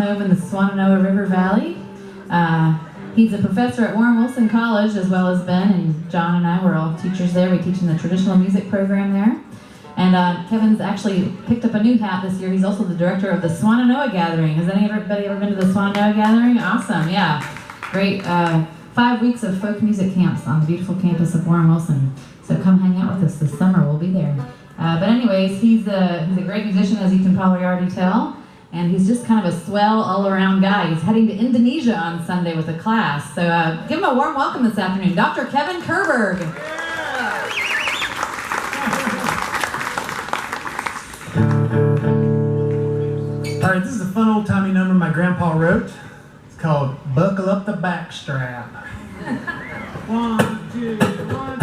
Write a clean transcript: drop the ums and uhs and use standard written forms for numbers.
home in the Swananoa River Valley. He's a professor at Warren Wilson College, as well as Ben and John and I were all teachers there. We teach in the traditional music program there. And Kevin's actually picked up a new hat this year. He's also the director of the Swananoa Gathering. Has anybody ever been to the Swananoa Gathering? Awesome, yeah. Great. 5 weeks of folk music camps on the beautiful campus of Warren Wilson. So come hang out with us this summer. We'll be there. But anyways, he's a great musician, as you can probably already tell. And he's just kind of a swell all-around guy. He's heading to Indonesia on Sunday with a class. So give him a warm welcome this afternoon. Dr. Kevin Kerberg. All right, this is a fun old-timey number my grandpa wrote. It's called Buckle Up the Backstrap. 1, 2, 1.